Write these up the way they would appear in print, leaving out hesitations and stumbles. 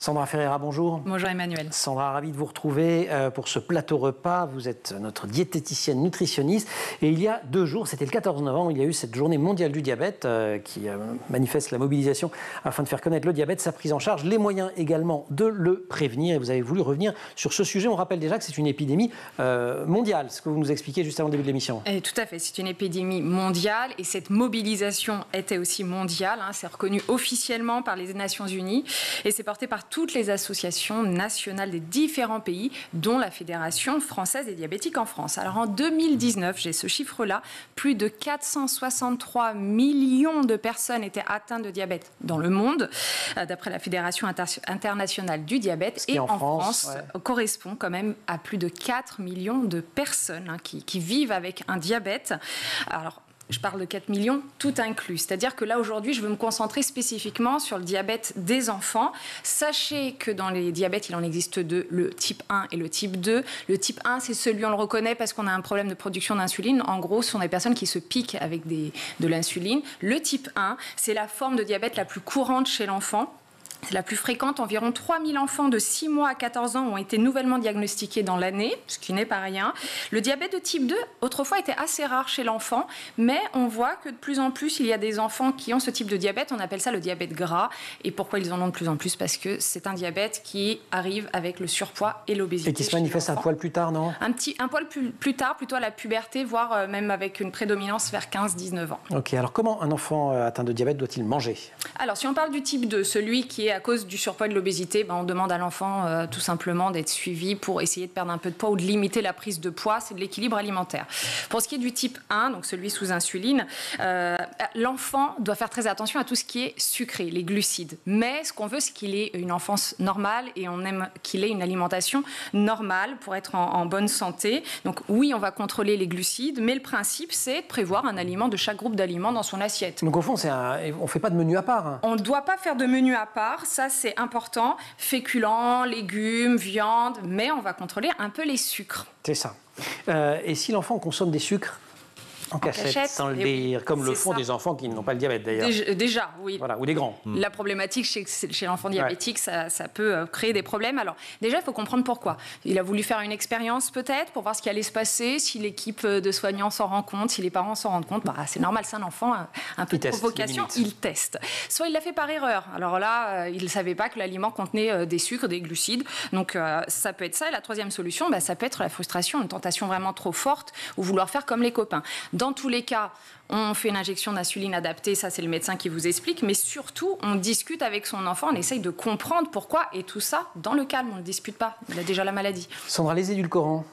Sandra Ferreira, bonjour. Bonjour Emmanuel. Sandra, ravi de vous retrouver pour ce plateau repas. Vous êtes notre diététicienne nutritionniste. Et il y a 2 jours, c'était le 14 novembre, il y a eu cette journée mondiale du diabète qui manifeste la mobilisation afin de faire connaître le diabète, sa prise en charge, les moyens également de le prévenir. Et vous avez voulu revenir sur ce sujet. On rappelle déjà que c'est une épidémie mondiale, ce que vous nous expliquiez juste avant le début de l'émission. Tout à fait, c'est une épidémie mondiale et cette mobilisation était aussi mondiale. C'est reconnu officiellement par les Nations Unies et c'est porté par toutes les associations nationales des différents pays, dont la Fédération française des diabétiques en France. Alors en 2019, j'ai ce chiffre-là, plus de 463 millions de personnes étaient atteintes de diabète dans le monde, d'après la Fédération internationale du diabète. Et en France, correspond quand même à plus de 4 millions de personnes qui vivent avec un diabète. Alors, je parle de 4 millions, tout inclus. C'est-à-dire que là, aujourd'hui, je veux me concentrer spécifiquement sur le diabète des enfants. Sachez que dans les diabètes, il en existe 2, le type 1 et le type 2. Le type 1, c'est celui, on le reconnaît, parce qu'on a un problème de production d'insuline. En gros, ce sont des personnes qui se piquent avec de l'insuline. Le type 1, c'est la forme de diabète la plus courante chez l'enfant. C'est la plus fréquente. Environ 3000 enfants de 6 mois à 14 ans ont été nouvellement diagnostiqués dans l'année, ce qui n'est pas rien. Le diabète de type 2, autrefois, était assez rare chez l'enfant, mais on voit que de plus en plus, il y a des enfants qui ont ce type de diabète. On appelle ça le diabète gras. Et pourquoi ils en ont de plus en plus? Parce que c'est un diabète qui arrive avec le surpoids et l'obésité. Et qui se manifeste un poil plus tard, non? Un poil plus tard, plutôt à la puberté, voire même avec une prédominance vers 15-19 ans. Ok, alors comment un enfant atteint de diabète doit-il manger? Alors, si on parle du type 2, celui qui est à cause du surpoids et de l'obésité, on demande à l'enfant tout simplement d'être suivi pour essayer de perdre un peu de poids ou de limiter la prise de poids. C'est de l'équilibre alimentaire. Pour ce qui est du type 1, donc celui sous insuline, l'enfant doit faire très attention à tout ce qui est sucré, les glucides. Mais ce qu'on veut, c'est qu'il ait une enfance normale et on aime qu'il ait une alimentation normale pour être en bonne santé. Donc oui, on va contrôler les glucides, mais le principe, c'est de prévoir un aliment de chaque groupe d'aliments dans son assiette. Donc au fond, on ne fait pas de menu à part. On ne doit pas faire de menu à part, ça c'est important. Féculents, légumes, viande, mais on va contrôler un peu les sucres. C'est ça. Et si l'enfant consomme des sucres en cachette, sans le dire, comme le font des enfants qui n'ont pas le diabète d'ailleurs. Déjà, oui. Voilà, ou des grands. La problématique chez l'enfant diabétique, ça peut créer des problèmes. Alors, déjà, il faut comprendre pourquoi. Il a voulu faire une expérience peut-être pour voir ce qui allait se passer, si l'équipe de soignants s'en rend compte, si les parents s'en rendent compte. C'est normal, c'est un enfant, un peu de provocation, il teste. Soit il l'a fait par erreur. Alors là, il ne savait pas que l'aliment contenait des sucres, des glucides. Donc, ça peut être ça. Et la troisième solution, ça peut être la frustration, une tentation vraiment trop forte ou vouloir faire comme les copains. Dans tous les cas, on fait une injection d'insuline adaptée, ça c'est le médecin qui vous explique, mais surtout on discute avec son enfant, on essaye de comprendre pourquoi, et tout ça dans le calme, on ne dispute pas, il a déjà la maladie. Sandra, les édulcorants.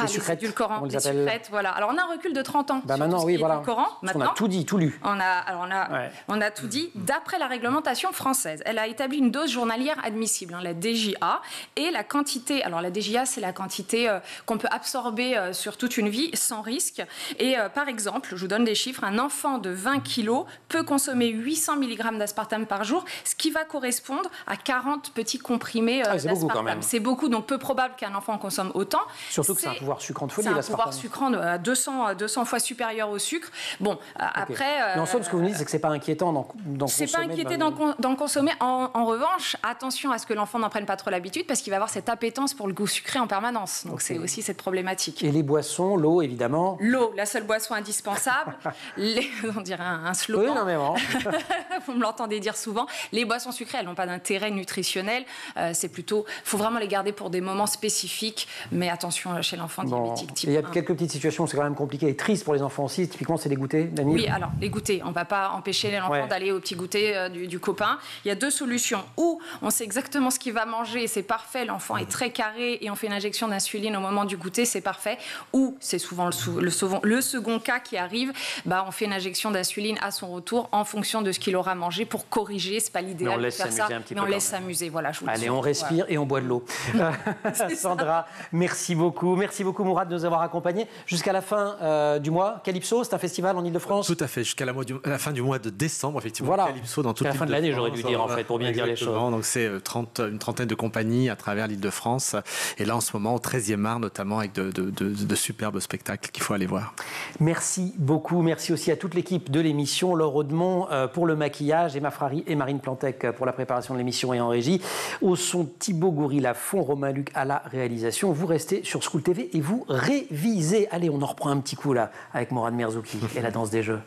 Les édulcorants, les sucrètes, voilà. Alors on a un recul de 30 ans. Maintenant, oui, voilà. Maintenant, on a tout dit, tout lu. On a tout dit d'après la réglementation française. Elle a établi une dose journalière admissible, la DJA, et la quantité. Alors la DJA, c'est la quantité qu'on peut absorber sur toute une vie sans risque. Et par exemple, je vous donne des chiffres, un enfant de 20 kilos peut consommer 800 mg d'aspartame par jour, ce qui va correspondre à 40 petits comprimés d'aspartame. C'est beaucoup, donc peu probable qu'un enfant consomme autant. Surtout que c'est un pouvoir sucrant de folie. C'est un pouvoir sucrant à 200 fois supérieur au sucre. Bon, après... Mais en somme, ce que vous dites, c'est que c'est pas inquiétant d'en consommer. C'est pas inquiétant d'en consommer. En revanche, attention à ce que l'enfant n'en prenne pas trop l'habitude parce qu'il va avoir cette appétence pour le goût sucré en permanence. Donc c'est aussi cette problématique. Et les boissons, l'eau, évidemment. L'eau, la seule boisson indispensable. On dirait un slogan. Oui, non, mais bon. Vous me l'entendez dire souvent. Les boissons sucrées, elles n'ont pas d'intérêt nutritionnel. C'est plutôt... Il faut vraiment les garder pour des moments spécifiques. Mais attention chez l'enfant diabétique type 1. Il y a quelques petites situations où c'est quand même compliqué et triste pour les enfants aussi. Typiquement, c'est les goûters, Daniel. Oui, alors, les goûters. On ne va pas empêcher l'enfant d'aller au petit goûter du copain. Il y a 2 solutions. Ou on sait exactement ce qu'il va manger, c'est parfait, l'enfant est très carré et on fait une injection d'insuline au moment du goûter, c'est parfait. Ou, c'est souvent le second cas qui arrive, on fait une injection d'insuline à son retour en fonction de ce qu'il aura mangé pour corriger. C'est pas l'idéal de faire ça, mais on laisse s'amuser. Voilà, allez, on respire et on boit de l'eau. Sandra, merci beaucoup. Merci. Merci beaucoup Mourad de nous avoir accompagnés jusqu'à la fin du mois. Calypso, c'est un festival en Ile-de-France. Tout à fait, jusqu'à la fin du mois de décembre, effectivement. Voilà. Calypso dans toute l'Île-de-France. La fin de l'année, j'aurais dû dire, en fait, pour bien dire les choses. Donc c'est une trentaine de compagnies à travers l'Île-de-France. Et là, en ce moment, au 13e art, notamment, avec de superbes spectacles qu'il faut aller voir. Merci beaucoup. Merci aussi à toute l'équipe de l'émission. Laure Audemont pour le maquillage, Emma Frary et Marine Plantec pour la préparation de l'émission et en régie. Au son, Thibaut Gouril à fond, Romain Luc à la réalisation. Vous restez sur School TV et vous révisez. Allez, on en reprend un petit coup là avec Mourad Merzouki et la danse des jeux.